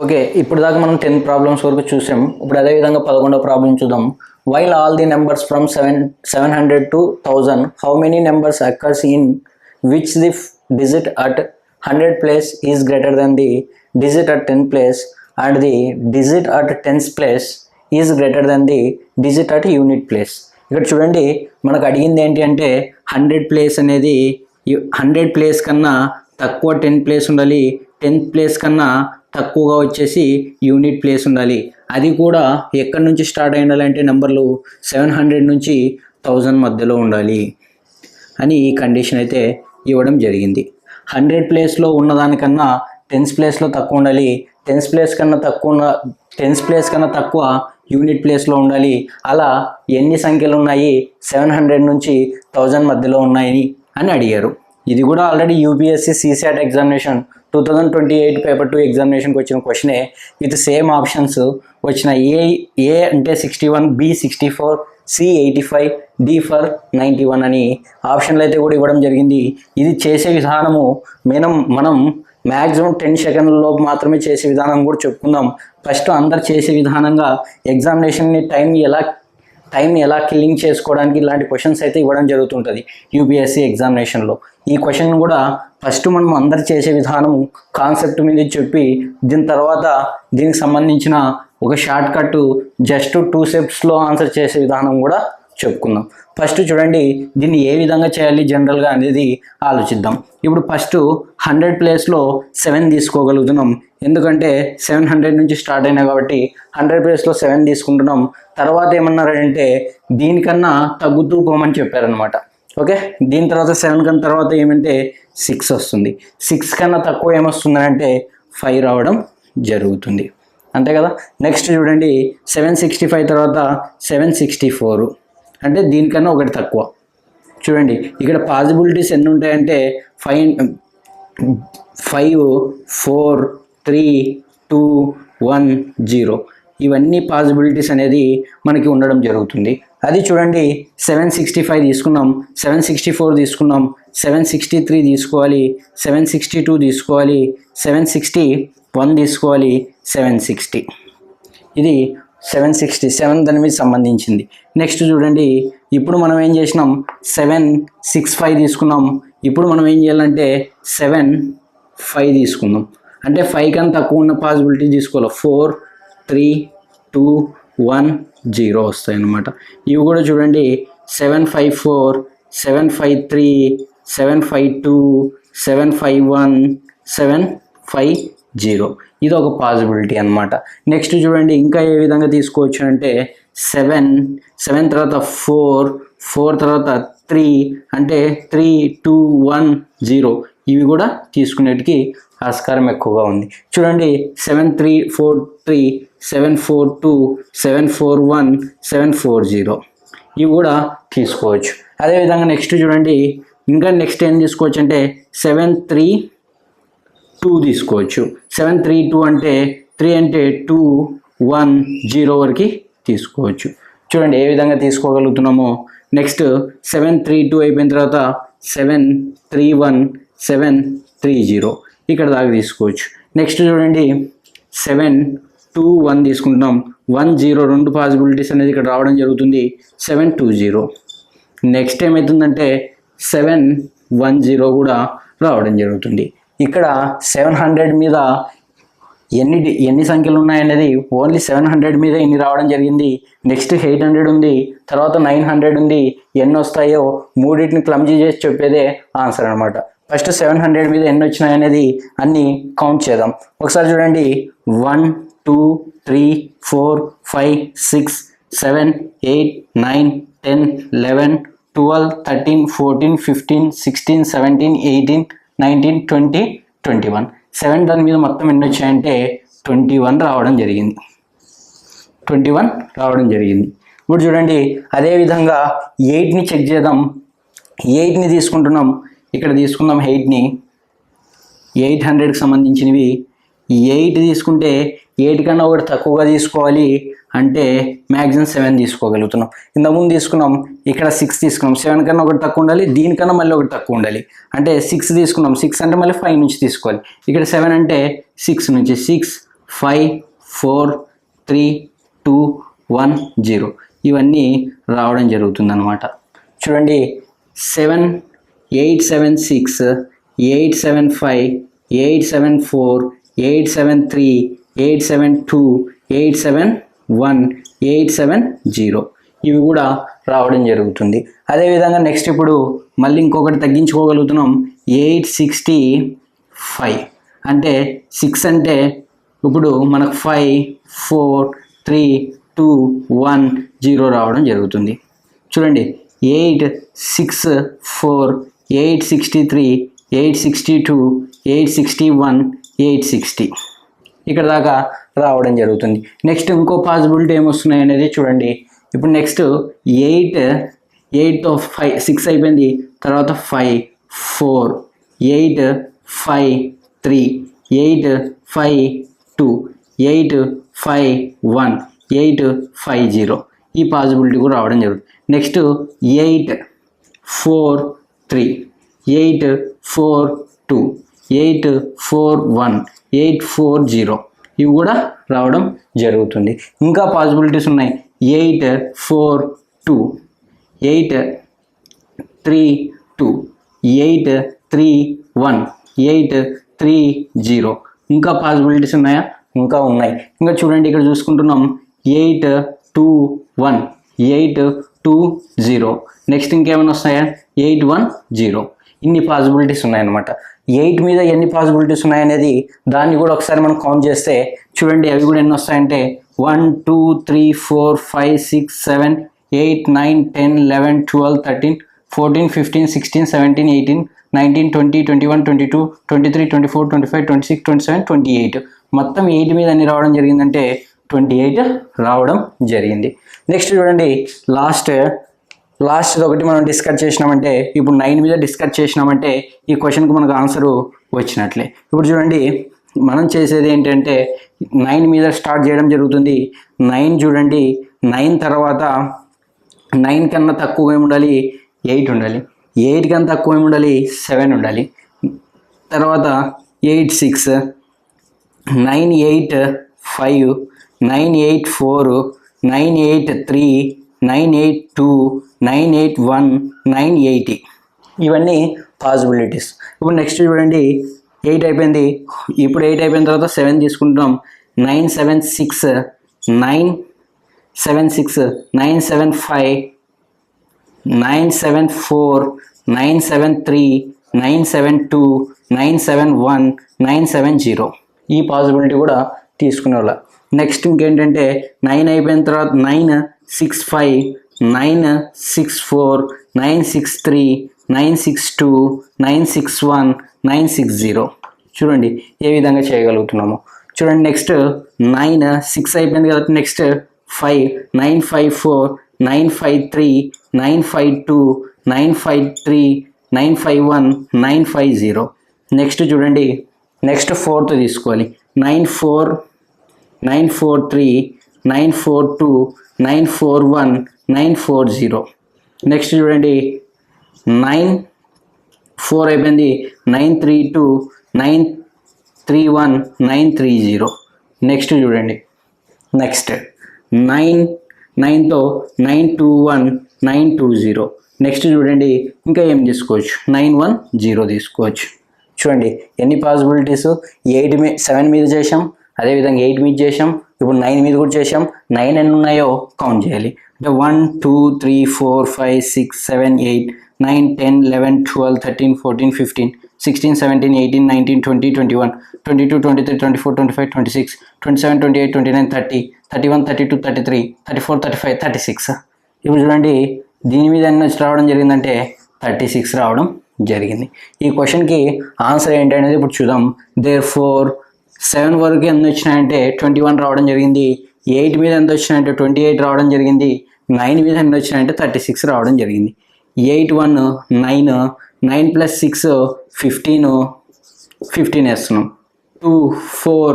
Okay, ఇప్పుడు దాకా మనం 10 ప్రాబ్లమ్స్ వరకు చూసాం. ఇప్పుడు అదేవిధంగా 11వ ప్రాబ్లం చూద్దాం. While all the numbers from 700 to 1000, how many numbers occurs in which the digit at 100 place is greater than the digit at 10 place and the digit at 10th place is greater than the digit at unit place. ఇక్కడ చూడండి, మనకు అడిగింది ఏంటి అంటే 100 place అనేది 100 place కన్నా తక్కువ 10 place ఉండాలి, 10th ప్లేస్ కన్నా తక్కువగా వచ్చేసి యూనిట్ ప్లేస్ ఉండాలి. అది కూడా ఎక్కడి నుంచి స్టార్ట్ అయి ఉండాలంటే నెంబర్లు 700 నుంచి 1000 మధ్యలో ఉండాలి అని ఈ కండిషన్ అయితే ఇవ్వడం జరిగింది. 100 ప్లేస్లో ఉన్నదానికన్నా 10th ప్లేస్లో తక్కువ ఉండాలి, 10th ప్లేస్ కన్నా తక్కువ యూనిట్ ప్లేస్లో ఉండాలి. అలా ఎన్ని సంఖ్యలు ఉన్నాయి 700 నుంచి 1000 మధ్యలో ఉన్నాయి అని అడిగారు. ఇది కూడా already UPSC CSAT examination 2028 paper 2 ఎగ్జామినేషన్కి వచ్చిన క్వశ్చనే విత్ సేమ్ ఆప్షన్స్ వచ్చిన. ఏ అంటే 61, బి 64, సి 85, డి ఫర్ 91 అని ఆప్షన్లు అయితే కూడా ఇవ్వడం జరిగింది. ఇది చేసే విధానము మనం మ్యాక్సిమం 10 సెకండ్లలోపు మాత్రమే చేసే విధానం కూడా చెప్పుకుందాం. ఫస్ట్ అందరు చేసే విధానంగా ఎగ్జామినేషన్ని టైంని ఎలా కిల్లింగ్ చేసుకోవడానికి ఇలాంటి క్వశ్చన్స్ అయితే ఇవ్వడం జరుగుతుంటుంది యూపీఎస్సీ ఎగ్జామినేషన్లో. ఈ క్వశ్చన్ కూడా ఫస్ట్ మనం అందరు చేసే విధానం కాన్సెప్ట్ మీద చెప్పి దీనికి సంబంధించిన ఒక షార్ట్ కట్ జస్ట్ 2 స్టెప్స్లో ఆన్సర్ చేసే విధానం కూడా చెప్పుకుందాం. ఫస్ట్ చూడండి, దీన్ని ఏ విధంగా చేయాలి జనరల్గా అనేది ఆలోచిద్దాం. ఇప్పుడు ఫస్ట్ 100 ప్లేస్లో 7 తీసుకోగలుగుతున్నాం, ఎందుకంటే 700 నుంచి స్టార్ట్ అయినా కాబట్టి 100 ప్లేస్లో 7 తీసుకుంటున్నాం. తర్వాత ఏమన్నారంటే దీనికన్నా తగ్గుతూ పోమని చెప్పారనమాట. ఓకే, దీని తర్వాత 7 కన్నా తర్వాత ఏమంటే 6 వస్తుంది. 6 కన్నా తక్కువ ఏమొస్తుంది అంటే 5 రావడం జరుగుతుంది, అంతే కదా. నెక్స్ట్ చూడండి, 765 తర్వాత 764 అంటే దీనికన్నా ఒకటి తక్కువ. చూడండి ఇక్కడ పాసిబిలిటీస్ ఎన్ని ఉంటాయంటే 5, 4, 3, 2, 1, 0 ఇవన్నీ పాసిబిలిటీస్ అనేది మనకి ఉండడం జరుగుతుంది. అది చూడండి, 765 తీసుకున్నాం, 764 తీసుకున్నాం, 763 తీసుకోవాలి, 762 తీసుకోవాలి, 761 తీసుకోవాలి, 760 ఇది 767 దాని మీద సంబంధించింది. నెక్స్ట్ చూడండి, ఇప్పుడు మనం ఏం చేసినాం 765 తీసుకున్నాం. ఇప్పుడు మనం ఏం చేయాలంటే 75 తీసుకుందాం. అంటే 5 కన్నా తక్కువ ఉన్న పాసిబిలిటీ తీసుకోవాలి. 4, 3, 2, 1, 0 వస్తాయి అన్నమాట. ఇవి కూడా చూడండి, 754, 753, 752, 751, 750 ఇది ఒక పాసిబిలిటీ అన్నమాట. నెక్స్ట్ చూడండి, ఇంకా ఏ విధంగా తీసుకోవచ్చు అంటే 7 తర్వాత 4 తర్వాత 3 అంటే 3, 2, 1, 0 ఇవి కూడా తీసుకునేటికి ఆస్కారం ఎక్కువగా ఉంది. చూడండి, 7343, 742, 741, 740 ఇవి కూడా తీసుకోవచ్చు. అదేవిధంగా నెక్స్ట్ చూడండి, ఇంకా నెక్స్ట్ ఏం తీసుకోవచ్చు అంటే 732 తీసుకోవచ్చు. 732 అంటే 3 అంటే 2, 1, 0 వరకు తీసుకోవచ్చు. చూడండి ఏ విధంగా తీసుకోగలుగుతున్నామో. నెక్స్ట్ 732 అయిపోయిన తర్వాత 731, 730 ఇక్కడ దాకా తీసుకోవచ్చు. నెక్స్ట్ చూడండి, 721 తీసుకుంటున్నాం, 10 2 పాసిబిలిటీస్ అనేది ఇక్కడ రావడం జరుగుతుంది. 720 నెక్స్ట్ ఏమవుతుందంటే 710 కూడా రావడం జరుగుతుంది. ఇక్కడ 700 మీద ఎన్ని సంఖ్యలు ఉన్నాయనేది ఓన్లీ 700 మీద ఎన్ని రావడం జరిగింది. నెక్స్ట్ 800 ఉంది, తర్వాత 900 ఉంది. ఎన్ని వస్తాయో మూడింటిని క్లమ్జీ చేసి చెప్పేదే ఆన్సర్ అనమాట. ఫస్ట్ 700 మీద ఎన్ని వచ్చినాయి అనేది అన్ని కౌంట్ చేద్దాం. ఒకసారి చూడండి, 1, 2, 3, 4, 5, 6, 7, 8, 9, 10, 11, 12, 13, 14, 15, 16, 17, 18, 19, 20, 21 7 దాని మీద మొత్తం ఎన్ని వచ్చాయంటే 21 రావడం జరిగింది. 21 రావడం జరిగింది. ఇప్పుడు చూడండి, అదేవిధంగా 8ని చెక్ చేద్దాం. 8ని తీసుకుంటున్నాం, ఇక్కడ తీసుకుందాం 8ని, 800కి సంబంధించినవి. 8 తీసుకుంటే 8 కన్నా ఒకటి తక్కువగా తీసుకోవాలి అంటే మ్యాక్సిమం 7 తీసుకోగలుగుతున్నాం. ఇంతకుముందు తీసుకున్నాం, ఇక్కడ 6 తీసుకున్నాం, 7 కన్నా ఒకటి తక్కువ ఉండాలి, దీనికన్నా మళ్ళీ ఒకటి తక్కువ ఉండాలి అంటే 6 తీసుకున్నాం. 6 అంటే మళ్ళీ 5 నుంచి తీసుకోవాలి. ఇక్కడ 7 అంటే 6 నుంచి 6, 5 4 3 2 1 0 ఇవన్నీ రావడం జరుగుతుంది అనమాట. చూడండి 7 8 7 6 8 7 5 8 7 4 8 7 3 8 7 2 8 7 1 8 7 0 ఇవి కూడా రావడం జరుగుతుంది. అదేవిధంగా నెక్స్ట్ ఇప్పుడు మళ్ళీ ఇంకొకటి తగ్గించుకోగలుగుతున్నాం. 865 అంటే 6 అంటే ఇప్పుడు మనకు 5 4 3 2 1 0 రావడం జరుగుతుంది. చూడండి 8 6 4 863 862 861 860 ఇక్కడ దాకా రావడం జరుగుతుంది. నెక్స్ట్ ఇంకో పాసిబిలిటీ ఏమొస్తున్నాయి అనేది చూడండి. ఇప్పుడు నెక్స్ట్ 8తో 5 6 అయిపోయింది, తర్వాత 5 4 8 5 3 8 5 2 8 5 1 8 5 0 ఈ పాసిబిలిటీ కూడా రావడం జరుగుతుంది. నెక్స్ట్ 8 4 3 8 4 2 8 4 1 8 4 0 ఇవి కూడా రావడం జరుగుతుంది. ఇంకా పాసిబిలిటీస్ ఉన్నాయి. 8 4 2 8 3 2 8 3 1 8 3 0 ఇంకా పాసిబిలిటీస్ ఉన్నాయా? ఇంకా ఉన్నాయి. ఇంకా చూడండి ఇక్కడ చూసుకుంటున్నాం 8 2 1 8 2 0 నెక్స్ట్ ఇంకేమైనా వస్తాయా? 8 1 0 ఇన్ని పాసిబిలిటీస్ ఉన్నాయన్నమాట. 8 మీద ఎన్ని పాసిబిలిటీస్ ఉన్నాయనేది దాన్ని కూడా ఒకసారి మనం కౌంట్ చేస్తే చూడండి అవి కూడా ఎన్ని వస్తాయంటే 1 2 3 4 5 6 7 8 9 10 11 12 13 14 15 16 17 18 19 20 21 22 23 24 25 26 27 28 మొత్తం 8 మీద ఎన్ని రావడం జరిగిందంటే 28 రావడం జరిగింది. నెక్స్ట్ చూడండి లాస్ట్ ఒకటి మనం డిస్కస్ చేసినామంటే ఇప్పుడు 9 మీద డిస్కస్ చేసినామంటే ఈ క్వశ్చన్కి మనకు ఆన్సరు వచ్చినట్లే. ఇప్పుడు చూడండి మనం చేసేది ఏంటంటే 9 మీద స్టార్ట్ చేయడం జరుగుతుంది. 9 చూడండి 9 తర్వాత 9 కన్నా తక్కువ ఏమి ఉండాలి? 8 ఉండాలి. 8 కన్నా తక్కువ ఏమి ఉండాలి? 7 ఉండాలి. తర్వాత 8 6 9 8 5 9 8 4 9 8 3 9 8 2 9 8 1 9 80 ఇవన్నీ పాసిబిలిటీస్. ఇప్పుడు నెక్స్ట్ చూడండి 8 అయిపోయింది. ఇప్పుడు 8 అయిపోయిన తర్వాత 7 తీసుకుంటాం. 9 7 6 9 7 6 9 7 5 9 7 4 9 7 3 9 7 2 9 7 1 9 7 0 ఈ పాసిబిలిటీ కూడా తీసుకునే వాళ్ళ. నెక్స్ట్ ఇంకేంటంటే 9 అయిపోయిన తర్వాత 9 6 5 9 6 4 9 6 3 9 6 2 9 6 1 9 6 0 చూడండి ఏ విధంగా చేయగలుగుతున్నాము. చూడండి నెక్స్ట్ 9 6 అయిపోయింది కదా. నెక్స్ట్ 5 9 5 4 9 5 3 9 5 2 9 5 3 9 5 1 9 5 0 నెక్స్ట్ చూడండి నెక్స్ట్ 4th తీసుకోవాలి. 9 4 9 4 3 9 4 2 9 4 1 9 4 0 నెక్స్ట్ చూడండి 9 4 అయిపోయింది. 9 3 2 9 3 1 9 3 0 నెక్స్ట్ చూడండి నెక్స్ట్ 9తో 9 2 1 9 2 0 నెక్స్ట్ చూడండి ఇంకా ఏం తీసుకోవచ్చు? 9 1 0 తీసుకోవచ్చు. చూడండి ఎన్ని పాసిబిలిటీస్. 7 మీద చేసాం, అదేవిధంగా 8 మీద చేసాం, ఇప్పుడు 9 మీద కూడా చేసాం. 9 ఎన్ని ఉన్నాయో కౌంట్ చేయాలి. అంటే 1 2 3 4 5 6 7 8 9 10 11 12 13 14 15 16 17 18 19 20 21 22 23 24 25 26 27 28 29 30 31 32 33 34 35 36 ఇప్పుడు చూడండి దీని మీద ఎన్ని రావడం జరిగిందంటే 36 రావడం జరిగింది. ఈ క్వశ్చన్కి ఆన్సర్ ఏంటనేది ఇప్పుడు చూద్దాం. దేర్ఫోర్ 7 వరకు ఎంత వచ్చినాయంటే 21 రావడం జరిగింది. 8 మీద ఎంత వచ్చినాయంటే 28 రావడం జరిగింది. 9 మీద ఎంత వచ్చినాయంటే 36 రావడం జరిగింది. 8 1 9 9 + 6 15 వేస్తున్నాం. 2 4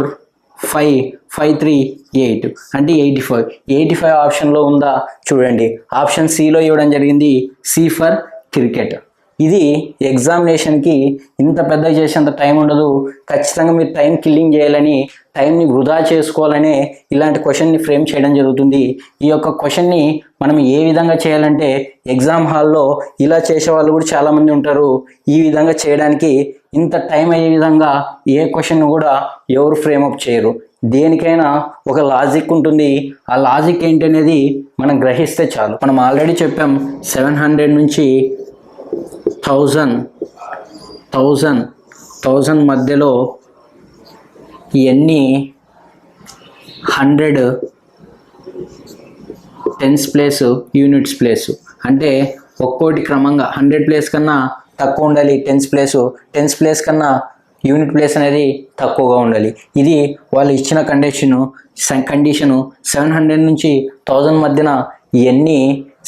5 5 3 8 అంటే 85 ఆప్షన్లో ఉందా చూడండి. ఆప్షన్ సిలో ఇవ్వడం జరిగింది. C for cricket. ఇది ఎగ్జామినేషన్కి ఇంత పెద్దగా చేసేంత టైం ఉండదు. ఖచ్చితంగా మీరు టైం కిల్లింగ్ చేయాలని, టైంని వృధా చేసుకోవాలనే ఇలాంటి క్వశ్చన్ని ఫ్రేమ్ చేయడం జరుగుతుంది. ఈ యొక్క క్వశ్చన్ని మనం ఏ విధంగా చేయాలంటే, ఎగ్జామ్ హాల్లో ఇలా చేసే వాళ్ళు కూడా చాలామంది ఉంటారు. ఈ విధంగా చేయడానికి ఇంత టైం అయ్యే విధంగా ఏ క్వశ్చన్ కూడా ఎవరు ఫ్రేమప్ చేయరు. దేనికైనా ఒక లాజిక్ ఉంటుంది. ఆ లాజిక్ ఏంటి అనేది మనం గ్రహిస్తే చాలు. మనం ఆల్రెడీ చెప్పాం 700 నుంచి 1000 మధ్యలో ఎన్ని 100 టెన్స్ ప్లేస్ యూనిట్స్ ప్లేస్ అంటే ఒక్కోటి క్రమంగా 100 ప్లేస్ కన్నా తక్కువ ఉండాలి టెన్స్ ప్లేస్ కన్నా యూనిట్ ప్లేస్ అనేది తక్కువగా ఉండాలి. ఇది వాళ్ళు ఇచ్చిన కండిషను 700 నుంచి 1000 మధ్యన ఎన్ని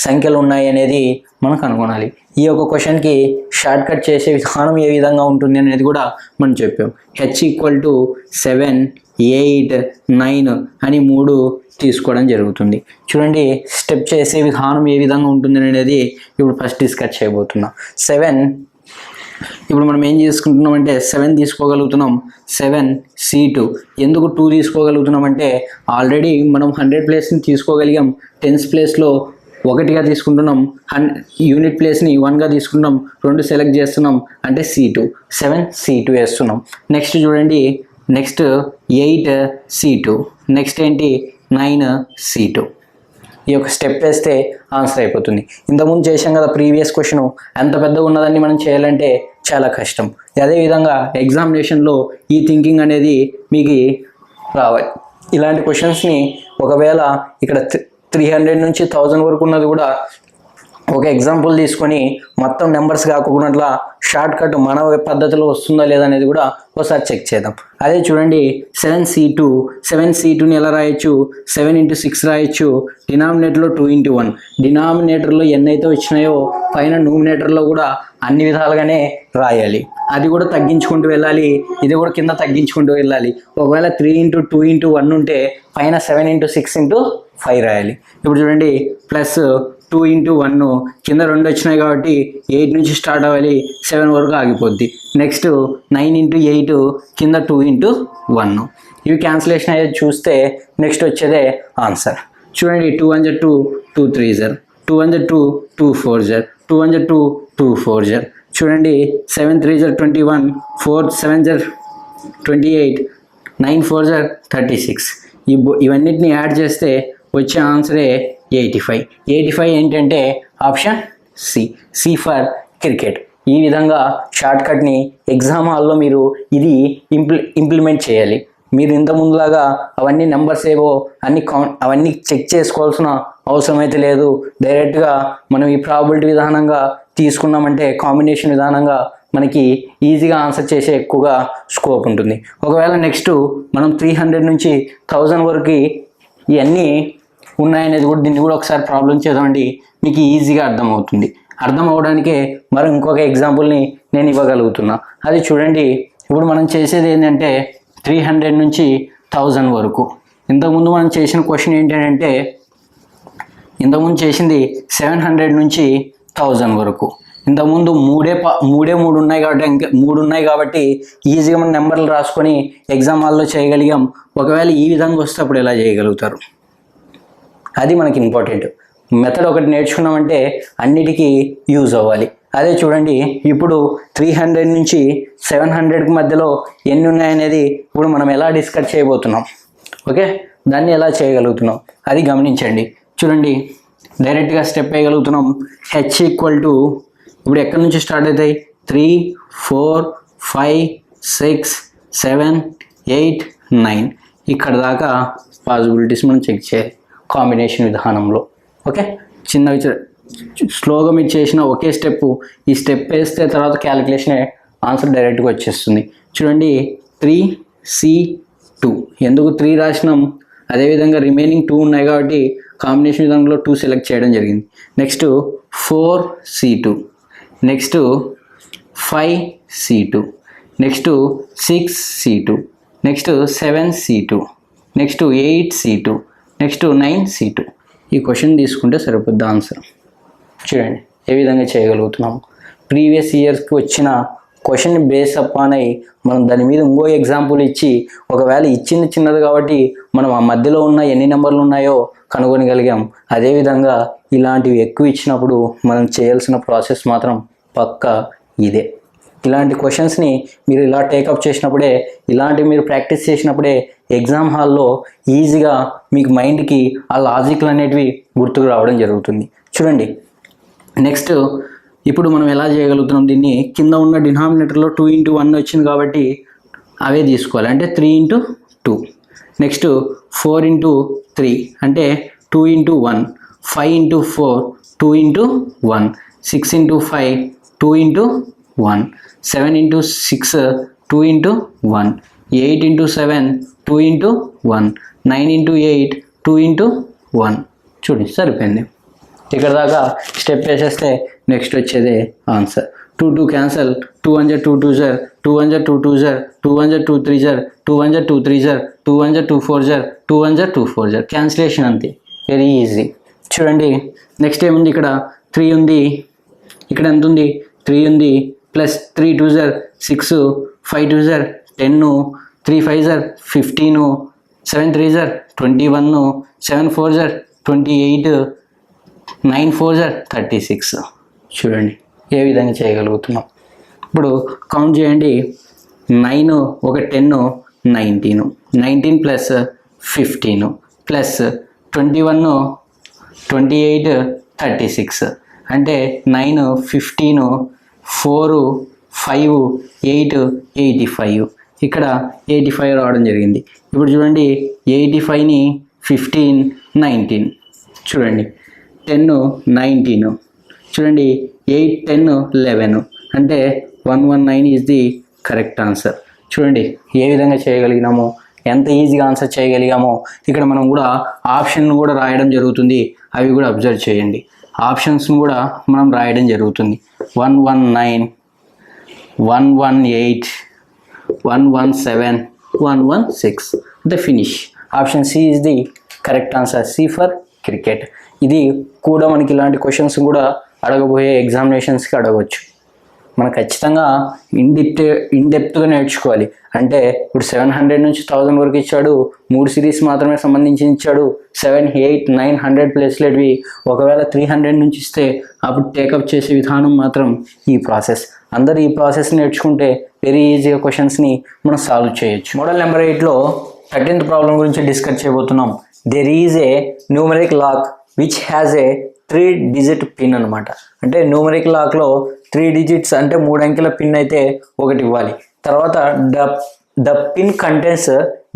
సంఖ్యలు ఉన్నాయి అనేది మనం కనుగొనాలి. ఈ యొక్క క్వశ్చన్కి షార్ట్ కట్ చేసే విధానం ఏ విధంగా ఉంటుంది అనేది కూడా మనం చెప్పాం. h = 7, 8, 9 అని 3 తీసుకోవడం జరుగుతుంది. చూడండి, స్టెప్ చేసే విధానం ఏ విధంగా ఉంటుంది అనేది ఇప్పుడు ఫస్ట్ డిస్కస్ చేయబోతున్నాం. 7 ఇప్పుడు మనం ఏం చేసుకుంటున్నాం అంటే 7 తీసుకోగలుగుతున్నాం. 7C2 ఎందుకు 2 తీసుకోగలుగుతున్నాం అంటే ఆల్రెడీ మనం 100 ప్లేస్ని తీసుకోగలిగాం. టెన్స్ ప్లేస్లో 1గా తీసుకుంటున్నాం, యూనిట్ ప్లేస్ని 1గా తీసుకుంటున్నాం, 2 సెలెక్ట్ చేస్తున్నాం అంటే C2, 7C2 వేస్తున్నాం. నెక్స్ట్ చూడండి, నెక్స్ట్ 8C2, నెక్స్ట్ ఏంటి 9C2. ఈ యొక్క స్టెప్ వేస్తే ఆన్సర్ అయిపోతుంది. ఇంతకుముందు చేసాం కదా ప్రీవియస్ క్వశ్చన్, ఎంత పెద్దగా ఉన్నదాన్ని మనం చేయాలంటే చాలా కష్టం. అదేవిధంగా ఎగ్జామినేషన్లో ఈ థింకింగ్ అనేది మీకు రావాలి. ఇలాంటి క్వశ్చన్స్ని ఒకవేళ ఇక్కడ 300 నుంచి 1000 వరకు ఉన్నది కూడా ఒక ఎగ్జాంపుల్ తీసుకొని మొత్తం నెంబర్స్ కాకుండా షార్ట్ కట్ మన పద్ధతిలో వస్తుందా లేదా అనేది కూడా ఒకసారి చెక్ చేద్దాం. అదే చూడండి, 7C2ని ఎలా రాయొచ్చు? 7 × 6 రాయొచ్చు. డినామినేటర్లో 2 × 1. డినామినేటర్లో ఎన్నైతే వచ్చినాయో పైన న్యూమినేటర్లో కూడా అన్ని విధాలుగానే రాయాలి. అది కూడా తగ్గించుకుంటూ వెళ్ళాలి, ఇది కూడా కింద తగ్గించుకుంటూ వెళ్ళాలి. ఒకవేళ 3 × 2 × 1 ఉంటే పైన 7 × 6 × 5 రాయాలి. ఇప్పుడు చూడండి, ప్లస్ 2 × 1 కింద 2 వచ్చినాయి కాబట్టి 8 నుంచి స్టార్ట్ అవ్వాలి, 7 వరకు ఆగిపోద్ది. నెక్స్ట్ 9 × 8 కింద 2 × 1. ఇవి క్యాన్సిలేషన్ అయ్యేది చూస్తే నెక్స్ట్ వచ్చేదే ఆన్సర్. చూడండి, 2 1 2, 2 3 2 1 2, 2 4 2 1 2, 2 4. చూడండి, 7 3 21, 4 7 28, 9 4 36. ఇవన్నిటిని యాడ్ చేస్తే వచ్చే ఆన్సరే 85. 85 ఏంటంటే ఆప్షన్ సి ఫర్ క్రికెట్. ఈ విధంగా షార్ట్ కట్ని ఎగ్జామ్ హాల్లో మీరు ఇది ఇంప్లిమెంట్ చేయాలి. మీరు ఇంత ముందులాగా అవన్నీ నెంబర్స్ ఏవో అవన్నీ చెక్ చేసుకోవాల్సిన అవసరం అయితే లేదు. డైరెక్ట్గా మనం ఈ ప్రాబిలిటీ విధానంగా తీసుకున్నామంటే, కాంబినేషన్ విధానంగా మనకి ఈజీగా ఆన్సర్ చేసే ఎక్కువగా స్కోప్ ఉంటుంది. ఒకవేళ నెక్స్ట్ మనం 300 నుంచి 1000 వరకు ఇవన్నీ ఉన్నాయనేది కూడా దీన్ని కూడా ఒకసారి ప్రాబ్లం చేద్దామండి, మీకు ఈజీగా అర్థమవుతుంది. అర్థం అవడానికే మరి ఇంకొక ఎగ్జాంపుల్ని నేను ఇవ్వగలుగుతున్నా. అది చూడండి, ఇప్పుడు మనం చేసేది ఏంటంటే 300 నుంచి 1000 వరకు. ఇంతకుముందు మనం చేసిన క్వశ్చన్ ఏంటంటే, ఇంతకుముందు చేసింది 700 నుంచి 1000 వరకు. ఇంతకుముందు మూడే ఉన్నాయి కాబట్టి ఇంకా 3 ఉన్నాయి కాబట్టి ఈజీగా మనం నెంబర్లు రాసుకొని ఎగ్జామ్ హాల్లో చేయగలిగాం. ఒకవేళ ఈ విధంగా వస్తే అప్పుడు ఎలా చేయగలుగుతారు? అది మనకి ఇంపార్టెంట్. మెథడ్ ఒకటి నేర్చుకున్నామంటే అన్నిటికీ యూజ్ అవ్వాలి. అదే చూడండి, ఇప్పుడు 300 నుంచి 700కి మధ్యలో ఎన్ని ఉన్నాయనేది ఇప్పుడు మనం ఎలా డిస్కస్ చేయబోతున్నాం. ఓకే, దాన్ని ఎలా చేయగలుగుతున్నాం అది గమనించండి. చూడండి, డైరెక్ట్గా స్టెప్ వేయగలుగుతున్నాం. h = ఇప్పుడు ఎక్కడి నుంచి స్టార్ట్ అవుతాయి? 3 4 5 6 7 8 9 ఇక్కడ దాకా పాసిబిలిటీస్ మనం చెక్ చేయాలి కాంబినేషన్ విధానంలో. ఓకే, చిన్నవి స్లోగా మీరు చేసిన ఒకే స్టెప్, ఈ స్టెప్ వేస్తే తర్వాత క్యాలిక్యులేషన్ ఆన్సర్ డైరెక్ట్గా వచ్చేస్తుంది. చూడండి, 3C2 ఎందుకు 3 రాసినాం? అదేవిధంగా రిమైనింగ్ 2 ఉన్నాయి కాబట్టి కాంబినేషన్ విధానంలో 2 సెలెక్ట్ చేయడం జరిగింది. Next 4C2, next 5C2, next 6C2, next 7C2, next 8C2, next 9C2. ఈ క్వశ్చన్ తీసుకుంటే సరిపోద్ది ఆన్సర్. చూడండి ఏ విధంగా చేయగలుగుతున్నాము. ప్రీవియస్ ఇయర్స్కి వచ్చిన క్వశ్చన్ బేస్ అప్ అయి మనం దాని మీద ఇంకో ఎగ్జాంపుల్ ఇచ్చి ఒకవేళ ఇచ్చింది చిన్నది కాబట్టి మనం ఆ మధ్యలో ఉన్న ఎన్ని నెంబర్లు ఉన్నాయో కనుగొనగలిగాం. అదేవిధంగా ఇలాంటివి ఎక్కువ ఇచ్చినప్పుడు మనం చేయాల్సిన ప్రాసెస్ మాత్రం పక్కా ఇదే. ఇలాంటి క్వశ్చన్స్ని మీరు ఇలా టేకప్ చేసినప్పుడే, ఇలాంటివి మీరు ప్రాక్టీస్ చేసినప్పుడే ఎగ్జామ్ హాల్లో ఈజీగా మీకు మైండ్కి ఆ లాజిక్లు అనేటివి గుర్తుకు రావడం జరుగుతుంది. చూడండి, నెక్స్ట్ ఇప్పుడు మనం ఎలా చేయగలుగుతున్నాం దీన్ని, కింద ఉన్న డినామినేటర్లో 2 into 1 వచ్చింది కాబట్టి అవే తీసుకోవాలి, అంటే 3 into 2. నెక్స్ట్ 4 into 3 అంటే 2 into 1, 5 into 4 2 into 1, 6 into 5 2 into 1, 7 into 6 2 into 1, 8 into 7 2 into 1, 9 into 8 2 into 1. చూడండి సరిపోయింది. ఇక్కడ దాకా స్టెప్ వేసేస్తే నెక్స్ట్ వచ్చేదే ఆన్సర్. 2 2 క్యాన్సల్, 2 1 2 2 జర్, 2 1 2 2 జర్, 2 1 2 3 జర్, 2 1 2 3 జర్, 2 1 2 4 జర్, 2 1 2 4 జర్. క్యాన్సిలేషన్ అంతే, వెరీ ఈజీ. చూడండి నెక్స్ట్ ఏముంది, ఇక్కడ 3 ఉంది, ఇక్కడ ఎంత ఉంది 3 ఉంది, ప్లస్ 3 2 జర్ 6, 5 2 జర్ 10, 3 5 జర్ 15, 7 3 జర్ 21, 7 4 జర్ 28, 9 4 జర్ 36. చూడండి ఏ విధంగా చేయగలుగుతున్నాం. ఇప్పుడు కౌంట్ చేయండి, 9 ఒక 10 19, 19 ప్లస్ 15 ప్లస్ 21 28 36 అంటే 9 15 4 5 8 85. ఇక్కడ 85 రావడం జరిగింది. ఇప్పుడు చూడండి 85ని 15 19, చూడండి 10 19, చూడంండి 8 10 11 అంటే 119 ఈజ్ ది కరెక్ట్ ఆన్సర్. చూడండి ఏ విధంగా చేయగలిగినామో, ఎంత ఈజీగా ఆన్సర్ చేయగలిగామో. ఇక్కడ మనం కూడా ఆప్షన్ కూడా రాయడం జరుగుతుంది, అవి కూడా అబ్జర్వ్ చేయండి. ఆప్షన్స్ను కూడా మనం రాయడం జరుగుతుంది. 119, 118, 117, 116 అంటే finish. Option C is the correct answer, C for cricket. ఇది కూడా మనకి ఇలాంటి క్వశ్చన్స్ కూడా అడగబోయే ఎగ్జామినేషన్స్కి అడగవచ్చు. మనం ఖచ్చితంగా ఇన్డెప్త్గా నేర్చుకోవాలి. అంటే ఇప్పుడు 700 నుంచి 1000 వరకు ఇచ్చాడు, 3 సిరీస్ మాత్రమే సంబంధించి ఇచ్చాడు, 7 8 9 100 ప్లేస్లేట్వి. ఒకవేళ 300 నుంచి ఇస్తే అప్పుడు టేకప్ చేసే విధానం మాత్రం ఈ ప్రాసెస్. అందరూ ఈ ప్రాసెస్ నేర్చుకుంటే వెరీ ఈజీగా క్వశ్చన్స్ని మనం సాల్వ్ చేయొచ్చు. మోడల్ నెంబర్ 8లో 13th ప్రాబ్లం గురించి డిస్కస్ చేయబోతున్నాం. There is a numeric lock which has a 3 digit pin అనమాట. అంటే న్యూమరిక్ లాక్లో 3 digits అంటే 3 అంకెల పిన్ అయితే ఒకటి ఇవ్వాలి. తర్వాత the pin contents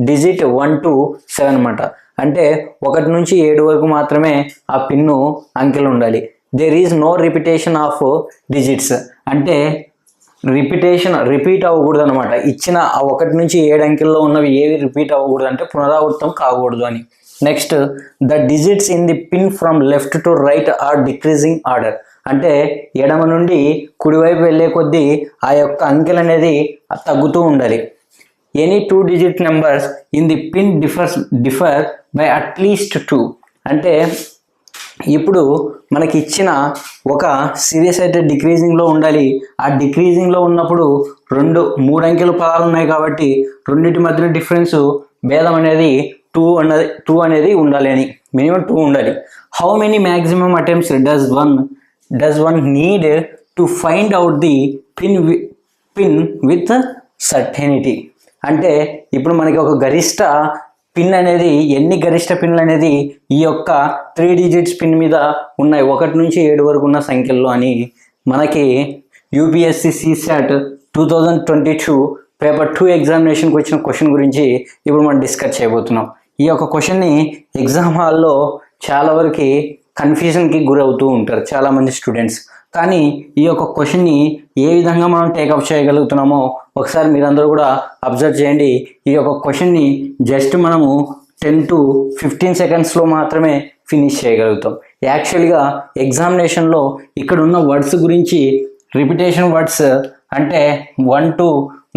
digit 1 to 7 అనమాట. అంటే 1 నుంచి 7 వరకు మాత్రమే ఆ పిన్ను అంకెలు ఉండాలి. There is no repetition of digits అంటే రిపీట్ అవ్వకూడదు అనమాట. ఇచ్చిన ఆ 1 నుంచి 7 అంకెల్లో ఉన్నవి ఏవి రిపీట్ అవ్వకూడదు అంటే పునరావృతం కాకూడదు అని. Next the digits in the pin from left to right are decreasing order అంటే ఎడమ నుండి కుడివైపు వెళ్ళే కొద్దీ ఆ యొక్క అంకెలు అనేది తగ్గుతూ ఉండాలి. Any 2 digit numbers in the pin differ by at least 2 అంటే ఇప్పుడు మనకి ఇచ్చిన ఒక సిరీస్ అయితే డిక్రీజింగ్లో ఉండాలి. ఆ డిక్రీజింగ్లో ఉన్నప్పుడు 3 అంకెల పదాలు ఉన్నాయి కాబట్టి రెండింటి మధ్యన డిఫరెన్స్ భేదం అనేది 2 అనేది ఉండాలి అని, మినిమం 2 ఉండాలి. How many maximum attempts does one need to find out the pin with certainty అంటే ఇప్పుడు మనకి ఒక గరిష్ట పిన్ అనేది ఎన్ని గరిష్ట పిన్లు అనేది ఈ యొక్క 3 digits పిన్ మీద ఉన్నాయి 1 నుంచి 7 వరకు ఉన్న సంఖ్యల్లో అని మనకి యూపీఎస్సీ CSAT 2022 పేపర్ 2 ఎగ్జామినేషన్కి వచ్చిన క్వశ్చన్ గురించి ఇప్పుడు మనం డిస్కస్ చేయబోతున్నాం. ఈ యొక్క క్వశ్చన్ని ఎగ్జామ్ హాల్లో చాలా వరకు కన్ఫ్యూజన్కి గురవుతూ ఉంటారు చాలామంది స్టూడెంట్స్. కానీ ఈ యొక్క క్వశ్చన్ని ఏ విధంగా మనం టేకప్ చేయగలుగుతున్నామో ఒకసారి మీరందరూ కూడా అబ్జర్వ్ చేయండి. ఈ యొక్క క్వశ్చన్ని జస్ట్ మనము 10 to 15 secondsలో మాత్రమే ఫినిష్ చేయగలుగుతాం. యాక్చువల్గా ఎగ్జామినేషన్లో ఇక్కడ ఉన్న వర్డ్స్ గురించి రిపిటేషన్ వర్డ్స్ అంటే 1 to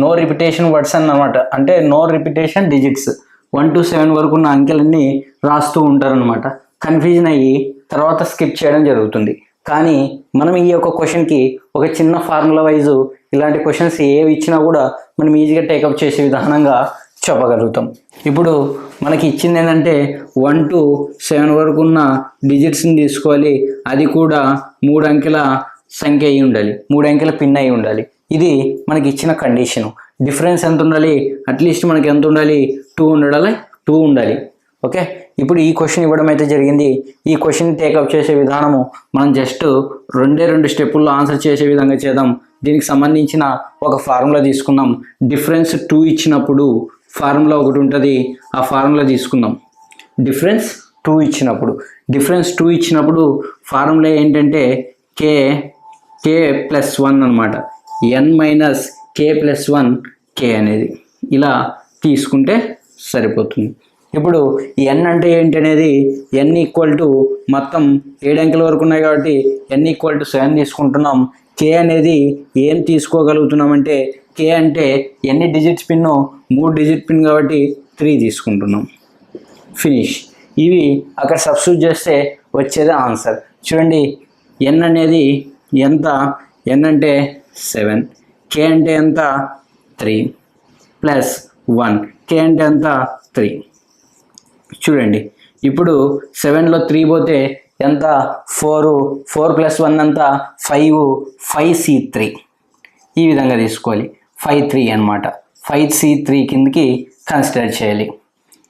నో రిపిటేషన్ వర్డ్స్ అన్నమాట. అంటే నో రిపిటేషన్ డిజిట్స్ 1 to 7 వరకు ఉన్న అంకెలన్నీ రాస్తూ ఉంటారనమాట. కన్ఫ్యూజన్ అయ్యి తర్వాత స్కిప్ చేయడం జరుగుతుంది. కానీ మనం ఈ యొక్క క్వశ్చన్కి ఒక చిన్న ఫార్ములా వైజు ఇలాంటి క్వశ్చన్స్ ఏవి ఇచ్చినా కూడా మనం ఈజీగా టేకప్ చేసే విధానంగా చెప్పగలుగుతాం. ఇప్పుడు మనకి ఇచ్చింది ఏంటంటే 1 to 7 వరకు ఉన్న డిజిట్స్ని తీసుకోవాలి, అది కూడా 3 అంకెల సంఖ్య అయి ఉండాలి, 3 అంకెల పిన్ అయి ఉండాలి. ఇది మనకి ఇచ్చిన కండిషను. డిఫరెన్స్ ఎంత ఉండాలి? అట్లీస్ట్ మనకి ఎంత ఉండాలి? 2 ఉండాలి. ఓకే, ఇప్పుడు ఈ క్వశ్చన్ ఇవ్వడం అయితే జరిగింది. ఈ క్వశ్చన్ టేకప్ చేసే విధానము మనం జస్ట్ 2 స్టెప్పుల్లో ఆన్సర్ చేసే విధంగా చేద్దాం. దీనికి సంబంధించిన ఒక ఫార్ములా తీసుకుందాం. డిఫరెన్స్ 2 ఇచ్చినప్పుడు ఫార్ములా ఒకటి ఉంటుంది, ఆ ఫార్ములా తీసుకుందాం. డిఫరెన్స్ 2 ఇచ్చినప్పుడు ఫార్ములా ఏంటంటే k ప్లస్ 1 అనమాట. n minus k plus 1 k అనేది ఇలా తీసుకుంటే సరిపోతుంది. ఇప్పుడు n అంటే ఏంటి అనేది n ఈక్వల్ టు మొత్తం 7 అంకెల వరకు ఉన్నాయి కాబట్టి n ఈక్వల్ టు 7 తీసుకుంటున్నాం. k అనేది ఏం తీసుకోగలుగుతున్నామంటే k అంటే ఎన్ని డిజిట్స్ పిన్? 3 డిజిట్ పిన్ కాబట్టి 3 తీసుకుంటున్నాం. ఫినిష్. ఇవి అక్కడ సబ్స్టిట్యూట్ చేస్తే వచ్చేది ఆన్సర్. చూడండి, n అనేది ఎంత? n అంటే 7, k అంటే ఎంత? 3 ప్లస్ 1, k అంటే ఎంత? 3. చూడండి, ఇప్పుడు 7లో 3 పోతే ఎంత? 4 ప్లస్ 1 అంతా 5C3. ఈ విధంగా తీసుకోవాలి. 5C3 అనమాట. 5C3 కిందకి కన్సిడర్ చేయాలి.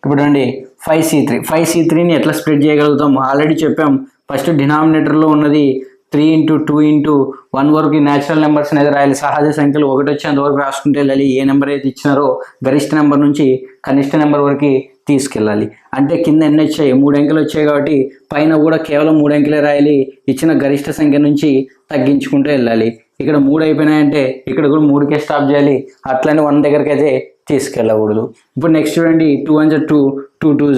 ఇప్పుడు అండి 5C3ని ఎట్లా స్ప్లిట్ చేయగలుగుతాం? ఆల్రెడీ చెప్పాం. ఫస్ట్ డినామినేటర్లో ఉన్నది 3 into 2 into 1 వరకు న్యాచురల్ నెంబర్స్ అనేది రాయాలి. సహజ సంఖ్యలు 1 వచ్చేంత వరకు రాసుకుంటే వెళ్ళాలి. ఏ నెంబర్ అయితే ఇచ్చినారో గరిష్ట నెంబర్ నుంచి కనిష్ట నెంబర్ వరకు తీసుకెళ్ళాలి. అంటే కింద ఎన్ని వచ్చాయి? 3 అంకెలు వచ్చాయి కాబట్టి పైన కూడా కేవలం 3 అంకెలే రాయాలి. ఇచ్చిన గరిష్ట సంఖ్య నుంచి తగ్గించుకుంటూ వెళ్ళాలి. ఇక్కడ 3 అయిపోయినాయంటే ఇక్కడ కూడా 3కే స్టాప్ చేయాలి. అట్లనే 1 దగ్గరికి అయితే తీసుకెళ్ళకూడదు. ఇప్పుడు నెక్స్ట్ చూడండి, 2 1 2, 2 2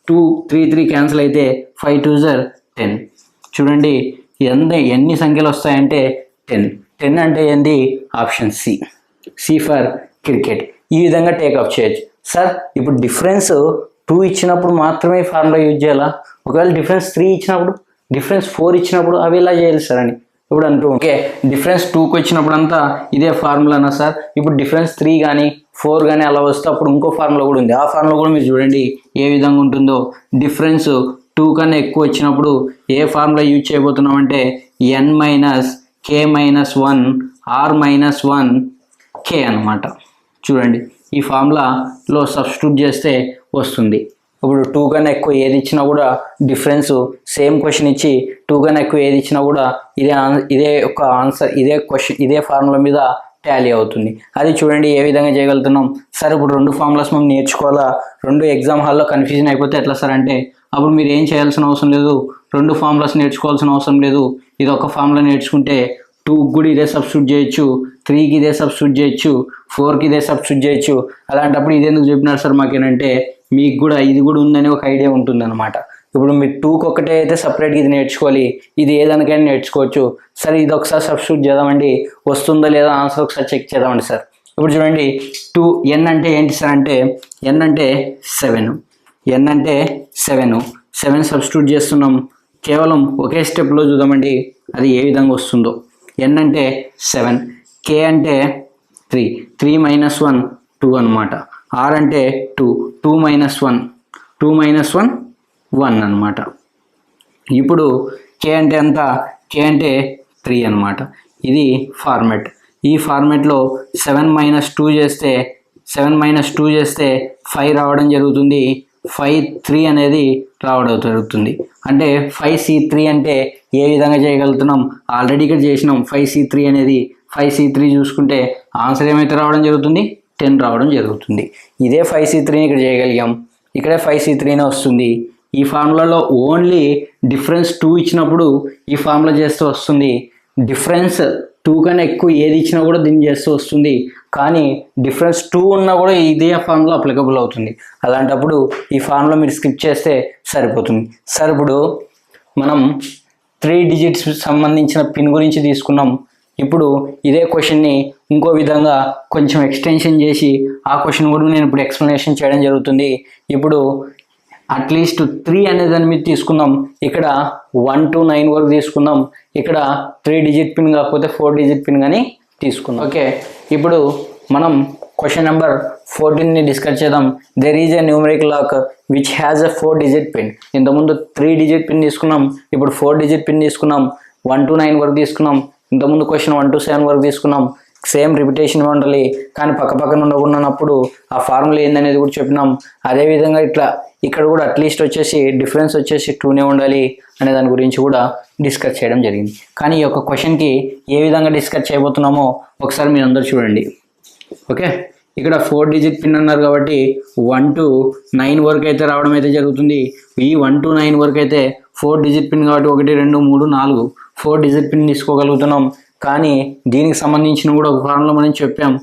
2, 3 క్యాన్సిల్ అయితే 5 2 10. చూడండి, ఎన్ని సంఖ్యలు వస్తాయంటే 10 అంటే ఏంది? Option C for cricket. ఈ విధంగా టేకప్ చేయొచ్చు. సార్, ఇప్పుడు డిఫరెన్స్ 2 ఇచ్చినప్పుడు మాత్రమే ఫార్ములా యూజ్ చేయాలా? ఒకవేళ డిఫరెన్స్ 3 ఇచ్చినప్పుడు, డిఫరెన్స్ 4 ఇచ్చినప్పుడు అవి ఎలా చేయాలి సార్ అని ఇప్పుడు అంటూ, ఓకే, డిఫరెన్స్ 2కి వచ్చినప్పుడు అంతా ఇదే ఫార్ములానా సార్? ఇప్పుడు డిఫరెన్స్ 3 కానీ 4 కానీ అలా వస్తే అప్పుడు ఇంకో ఫార్ములా కూడా ఉంది. ఆ ఫార్ములా కూడా మీరు చూడండి ఏ విధంగా ఉంటుందో. డిఫరెన్స్ 2 కన్నా ఎక్కువ వచ్చినప్పుడు ఏ ఫార్ములా యూజ్ చేయబోతున్నాం అంటే n minus k minus 1 r minus 1 k అనమాట. చూడండి, ఈ ఫార్ములాలో సబ్స్టిట్యూట్ చేస్తే వస్తుంది. ఇప్పుడు 2 కన్నా ఎక్కువ ఏది ఇచ్చినా కూడా డిఫరెన్స్ సేమ్ క్వశ్చన్ ఇచ్చి 2 కన్నా ఎక్కువ ఏది ఇచ్చినా కూడా ఇదే ఒక ఆన్సర్, ఇదే క్వశ్చన్, ఇదే ఫార్ములా మీద టాలీ అవుతుంది. అది చూడండి ఏ విధంగా చేయగలుగుతున్నాం. సరే, ఇప్పుడు 2 ఫార్ములాస్ మనం నేర్చుకోవాలా? 2 ఎగ్జామ్ హాల్లో కన్ఫ్యూజన్ అయిపోతే ఎట్లా సార్ అంటే అప్పుడు మీరు ఏం చేయాల్సిన అవసరం లేదు. 2 ఫార్ములాస్ నేర్చుకోవాల్సిన అవసరం లేదు. ఇది ఒక ఫార్ములా నేర్చుకుంటే 2కి కూడా ఇదే సబ్స్టిట్యూట్ చేయొచ్చు, 3కి ఇదే సబ్స్టిట్యూట్ చేయొచ్చు, 4కి ఇదే సబ్స్టిట్యూట్ చేయొచ్చు. అలాంటప్పుడు ఇది ఎందుకు చెప్పినారు సార్ మాకేనంటే మీకు కూడా ఇది కూడా ఉందని ఒక ఐడియా ఉంటుంది అనమాట. ఇప్పుడు మీరు 2కి ఒకటే అయితే సపరేట్గా ఇది నేర్చుకోవాలి, ఇది ఏదానికైనా నేర్చుకోవచ్చు. సరే, ఇది ఒకసారి సబ్స్టిట్యూట్ చేద్దామండి, వస్తుందా లేదా ఆన్సర్ ఒకసారి చెక్ చేద్దామండి సార్. ఇప్పుడు చూడండి, n అంటే ఏంటి సార్ అంటే n అంటే 7, n అంటే 7 సబ్స్టిట్యూట్ చేస్తున్నాం. కేవలం ఒకే స్టెప్లో చూద్దామండి అది ఏ విధంగా వస్తుందో. n అంటే 7, k అంటే 3 మైనస్ 1 2 అనమాట. r అంటే 2 మైనస్ 1 1 అనమాట. ఇప్పుడు k అంటే ఎంత? k అంటే 3 అనమాట. ఇది ఫార్మాట్. ఈ ఫార్మాట్లో 7 మైనస్ 2 చేస్తే 5 రావడం జరుగుతుంది. 5 3 అనేది రావడం జరుగుతుంది. అంటే 5C3 అంటే ఏ విధంగా చేయగలుగుతున్నాం? ఆల్రెడీ ఇక్కడ చేసినాం. 5C3 అనేది 5C3 చూసుకుంటే ఆన్సర్ ఏమైతే రావడం జరుగుతుంది? 10 రావడం జరుగుతుంది. ఇదే 5C3ని ఇక్కడ చేయగలిగాం, ఇక్కడే 5C3నే వస్తుంది. ఈ ఫార్ములాలో ఓన్లీ డిఫరెన్స్ 2 ఇచ్చినప్పుడు ఈ ఫార్ములా చేస్తూ వస్తుంది. డిఫరెన్స్ 2 కన్నా ఎక్కువ ఏది ఇచ్చినా కూడా దీన్ని చేస్తూ వస్తుంది. కానీ డిఫరెన్స్ 2 ఉన్నా కూడా ఇదే ఫార్ములా అప్లికబుల్ అవుతుంది. అలాంటప్పుడు ఈ ఫార్ములా మీరు స్కిప్ చేస్తే సరిపోతుంది. సార్, ఇప్పుడు మనం 3 డిజిట్స్ సంబంధించిన పిన్ గురించి తీసుకున్నాం. ఇప్పుడు ఇదే క్వశ్చన్ని ఇంకో విధంగా కొంచెం ఎక్స్టెన్షన్ చేసి ఆ క్వశ్చన్ కూడా నేను ఇప్పుడు ఎక్స్ప్లెనేషన్ చేయడం జరుగుతుంది. ఇప్పుడు అట్లీస్ట్ 3 అనే దాని మీద తీసుకుందాం. ఇక్కడ 1 to 9 వరకు తీసుకుందాం. ఇక్కడ 3 డిజిట్ పిన్ కాకపోతే 4 డిజిట్ పిన్ కానీ తీసుకుందాం. ఓకే, ఇప్పుడు మనం క్వశ్చన్ నెంబర్ 14ని డిస్కస్ చేద్దాం. There is a numeric lock which has a 4 digit pin. ఇంతకుముందు 3 డిజిట్ పిన్ తీసుకున్నాం, ఇప్పుడు 4 డిజిట్ పిన్ తీసుకున్నాం. 1 to 9 వరకు తీసుకున్నాం. ఇంతకుముందు క్వశ్చన్ 1 to 7 వరకు తీసుకున్నాం. సేమ్ రిపిటేషన్ ఉండాలి, కానీ పక్కపక్కన ఉండకున్నప్పుడు ఆ ఫార్ములా ఏందనేది కూడా చెప్పినాం. అదేవిధంగా ఇక్కడ కూడా అట్లీస్ట్ వచ్చేసి డిఫరెన్స్ వచ్చేసి 2నే ఉండాలి అనే దాని గురించి కూడా డిస్కస్ చేయడం జరిగింది. కానీ ఈ యొక్క క్వశ్చన్కి ఏ విధంగా డిస్కస్ చేయబోతున్నామో ఒకసారి మీరు అందరూ చూడండి. ఓకే, ఇక్కడ 4 డిజిట్ పిన్ అన్నారు కాబట్టి 1 to 9 వరకు అయితే రావడం అయితే జరుగుతుంది. ఈ 1 to 9 వరకు అయితే 4 డిజిట్ పిన్ కాబట్టి 1 2 3 4 4 డిజిట్ పిన్ తీసుకోగలుగుతున్నాం. కానీ దీనికి సంబంధించిన కూడా ఒక ఫార్ములా మనం చెప్పాం.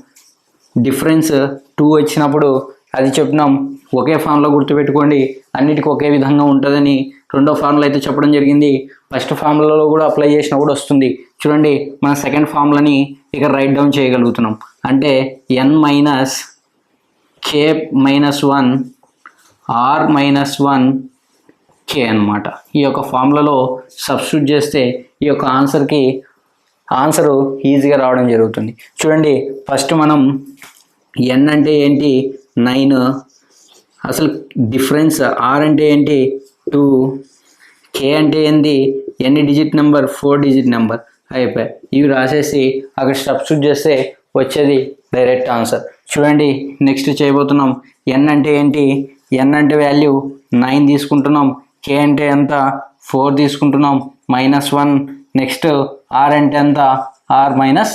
డిఫరెన్స్ 2 వచ్చినప్పుడు అది చెప్పినాం. ఒకే ఫార్ములా గుర్తుపెట్టుకోండి, అన్నిటికీ ఒకే విధంగా ఉంటుందని రెండో ఫార్ములా అయితే చెప్పడం జరిగింది. ఫస్ట్ ఫార్ములాలో కూడా అప్లై చేసినా కూడా వస్తుంది. చూడండి, మన సెకండ్ ఫార్ములాని ఇక్కడ రైట్ డౌన్ చేయగలుగుతున్నాం. అంటే n minus k minus 1 r minus 1 k అనమాట. ఈ యొక్క ఫార్ములాలో సబ్స్టిట్యూట్ చేస్తే ఈ యొక్క ఆన్సరు ఈజీగా రావడం జరుగుతుంది. చూడండి, ఫస్ట్ మనం n అంటే ఏంటి 9, అసలు డిఫరెన్స్ r అంటే ఏంటి 2, k అంటే ఏంటి ఎన్ని డిజిట్ నెంబర్ 4 డిజిట్ నెంబర్ అయిపోయాయి. ఇవి రాసేసి అక్కడ సబ్స్టిట్యూట్ చేస్తే వచ్చేది డైరెక్ట్ ఆన్సర్. చూడండి, నెక్స్ట్ చేయబోతున్నాం. n అంటే ఏంటి, n అంటే వాల్యూ 9 తీసుకుంటున్నాం. k అంటే ఎంత 4 తీసుకుంటున్నాం, -1. నెక్స్ట్ r అంటే ఎంత r minus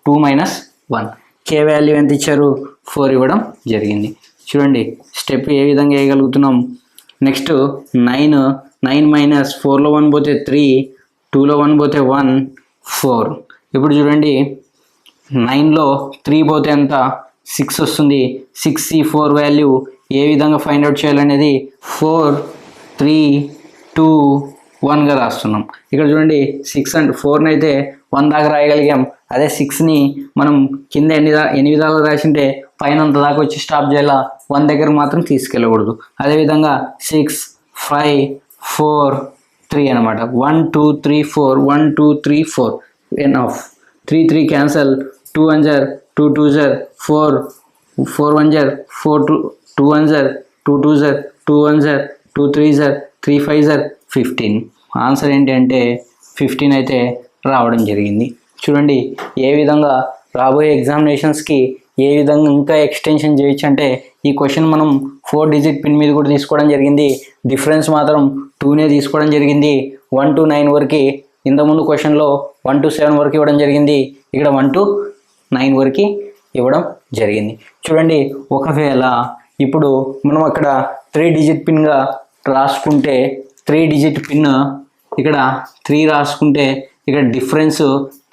2 minus 1. k value ఎంత ఇచ్చారు 4 ఇవ్వడం జరిగింది. చూడండి స్టెప్ ఏ విధంగా వేయగలుగుతున్నాం. నెక్స్ట్ 9 మైనస్ 4లో 1 పోతే 3, 2లో 1 పోతే 1 4. ఇప్పుడు చూడండి 9లో 3 పోతే ఎంత 6 వస్తుంది. 6 4 వాల్యూ ఏ విధంగా ఫైండ్ అవుట్ చేయాలనేది 4 3 2 1గా రాస్తున్నాం. ఇక్కడ చూడండి 6 అండ్ 4ని అయితే 1 దాకా రాయగలిగాం. అదే 6ని మనం కింద ఎన్ని విధాలుగా రాసింటే పైన అంత దాకా వచ్చి స్టాప్ చేయాల, 1 దగ్గర మాత్రం తీసుకెళ్ళకూడదు. అదేవిధంగా 6 5 4 3 అనమాట. 1 2 3 4 1 2 3 4 ఎన్ ఆఫ్ 3 3 క్యాన్సల్, 2 1 జర్ 2 2 జర్ 4 4 1 జర్ 4 2 1 జర్ 2 2 జర్ 2 1 జర్ 2 3 జర్ 3 5 జర్ 15. ఆన్సర్ ఏంటి అంటే 15 అయితే రావడం జరిగింది. చూడండి ఏ విధంగా రాబోయే ఎగ్జామినేషన్స్కి ఏ విధంగా ఇంకా ఎక్స్టెన్షన్ చేయొచ్చు అంటే ఈ క్వశ్చన్ మనం 4 డిజిట్ పిన్ మీద కూడా తీసుకోవడం జరిగింది. డిఫరెన్స్ మాత్రం 2నే తీసుకోవడం జరిగింది. 1 to 9 వరకు ఇంతకుముందు క్వశ్చన్లో 1 to 7 వరకు ఇవ్వడం జరిగింది. ఇక్కడ 1 to 9 వరకు ఇవ్వడం జరిగింది. చూడండి, ఒకవేళ ఇప్పుడు మనం అక్కడ 3 డిజిట్ పిన్గా రాసుకుంటే 3 డిజిట్ పిన్ ఇక్కడ 3 రాసుకుంటే ఇక్కడ డిఫరెన్స్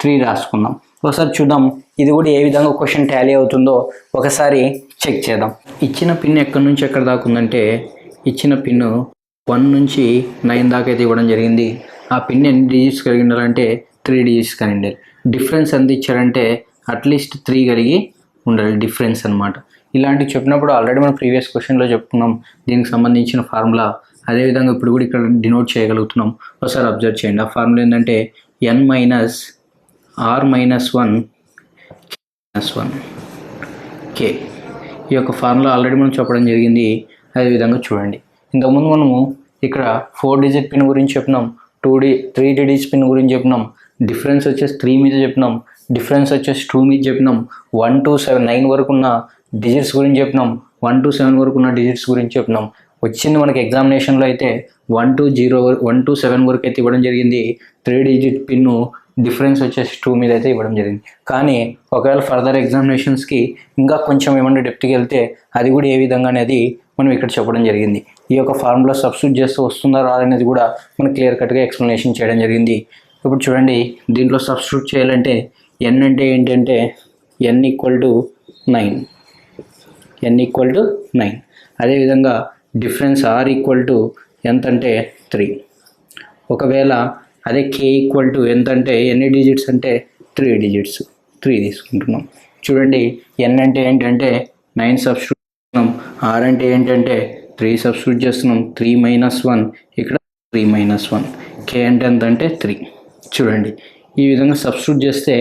3 రాసుకుందాం. ఒకసారి చూద్దాం ఇది కూడా ఏ విధంగా క్వశ్చన్ టాలీ అవుతుందో ఒకసారి చెక్ చేద్దాం. ఇచ్చిన పిన్ ఎక్కడి నుంచి ఎక్కడ దాకా ఉందంటే ఇచ్చిన పిన్ 1 నుంచి 9 దాకా అయితే ఇవ్వడం జరిగింది. ఆ పిన్ ఎన్ని డిజిట్స్ కలిగి ఉండాలంటే 3 డిజిట్స్ కలిగి ఉండాలి. డిఫరెన్స్ ఎంత ఇచ్చారంటే అట్లీస్ట్ 3 కలిగి ఉండాలి డిఫరెన్స్ అనమాట. ఇలాంటివి చెప్పినప్పుడు ఆల్రెడీ మనం ప్రీవియస్ క్వశ్చన్లో చెప్పుకున్నాం దీనికి సంబంధించిన ఫార్ములా. అదేవిధంగా ఇప్పుడు కూడా ఇక్కడ డినోట్ చేయగలుగుతున్నాం. ఒకసారి అబ్జర్వ్ చేయండి. ఆ ఫార్ములా ఏంటంటే n minus r minus 1 k. ఈ యొక్క ఫార్ములా ఆల్రెడీ మనం చెప్పడం జరిగింది. అదేవిధంగా చూడండి, ఇంతకుముందు మనము ఇక్కడ 4 డిజిట్ పిన్ గురించి చెప్పినాం, 3 డిజిట్ పిన్ గురించి చెప్పినాం. డిఫరెన్స్ వచ్చేసి 3 మీద చెప్పినాం, డిఫరెన్స్ వచ్చేసి 2 మీద చెప్పినాం. 1 to 7 9 వరకు ఉన్న డిజిట్స్ గురించి చెప్పినాం, 1 to 7 వరకు ఉన్న డిజిట్స్ గురించి చెప్పినాం. వచ్చింది మనకి ఎగ్జామినేషన్లో అయితే 1 to 7 వరకు అయితే ఇవ్వడం జరిగింది. 3 డిజిట్ పిన్ను డిఫరెన్స్ వచ్చేసి 2 మీద అయితే ఇవ్వడం జరిగింది. కానీ ఒకవేళ ఫర్దర్ ఎగ్జామినేషన్స్కి ఇంకా కొంచెం ఏమన్నా డెప్త్కి వెళ్తే అది కూడా ఏ విధంగా అనేది మనం ఇక్కడ చెప్పడం జరిగింది. ఈ యొక్క ఫార్ములా సబ్స్టిట్యూట్ చేస్తే వస్తుందా రాదనేది కూడా మనం క్లియర్ కట్గా ఎక్స్ప్లెనేషన్ చేయడం జరిగింది. ఇప్పుడు చూడండి, దీంట్లో సబ్స్టిట్యూట్ చేయాలంటే n అంటే ఏంటంటే n ఈక్వల్ టు 9. అదేవిధంగా డిఫరెన్స్ r ఈక్వల్ టు ఎంత అంటే 3. ఒకవేళ అదే k ఈక్వల్ టు ఎంత అంటే ఎన్ని డిజిట్స్ అంటే 3 డిజిట్స్ 3 తీసుకుంటున్నాం. చూడండి n అంటే ఏంటంటే 9 సబ్స్టిట్యూట్ చేస్తున్నాం, r అంటే ఏంటంటే 3 సబ్స్టిట్యూట్ చేస్తున్నాం, 3 - 1 ఇక్కడ 3 - 1, k అంటే ఎంత అంటే 3. చూడండి ఈ విధంగా సబ్స్టిట్యూట్ చేస్తే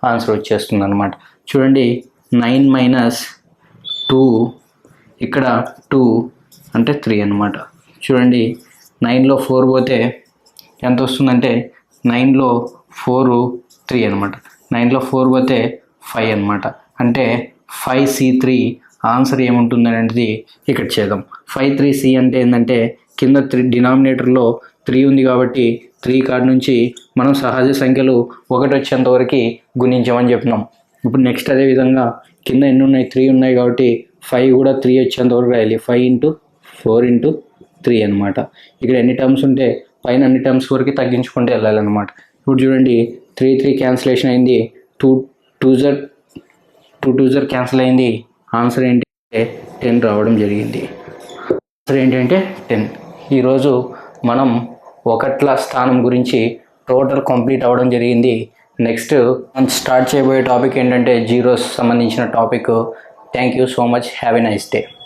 ఆన్సర్ వచ్చేస్తుంది అనమాట. చూడండి 9 - 2 ఇక్కడ 2 అంటే 3 అనమాట. చూడండి 9లో 4 పోతే ఎంత వస్తుందంటే 9లో 4 3 అనమాట. 9లో 4 పోతే 5 అనమాట. అంటే 5C3 ఆన్సర్ ఏముంటుంది అనేది ఇక్కడ చేద్దాం. 5×3C అంటే ఏంటంటే కింద డినామినేటర్లో 3 ఉంది కాబట్టి 3 కాడ నుంచి మనం సహజ సంఖ్యలు 1 వచ్చేంత వరకు గుణించామని చెప్పినాం. ఇప్పుడు నెక్స్ట్ అదే విధంగా కింద ఎన్ని ఉన్నాయి, 3 ఉన్నాయి కాబట్టి 5 కూడా 3 వచ్చేంత వరకు రాయాలి. 5 × 4 × 3 అనమాట. ఇక్కడ ఎన్ని టర్మ్స్ ఉంటే పైన అన్ని టర్మ్స్ వరకు తగ్గించుకుంటూ వెళ్ళాలన్నమాట. ఇప్పుడు చూడండి 3 క్యాన్సిలేషన్ అయింది, 2 2 క్యాన్సిల్ అయింది. ఆన్సర్ ఏంటంటే 10 రావడం జరిగింది. ఆన్సర్ ఏంటంటే 10. ఈరోజు మనం ఒకట్ల స్థానం గురించి టోటల్ కంప్లీట్ అవ్వడం జరిగింది. నెక్స్ట్ మనం స్టార్ట్ చేయబోయే టాపిక్ ఏంటంటే జీరోస్ సంబంధించిన topic. Thank you so much. Have a nice day.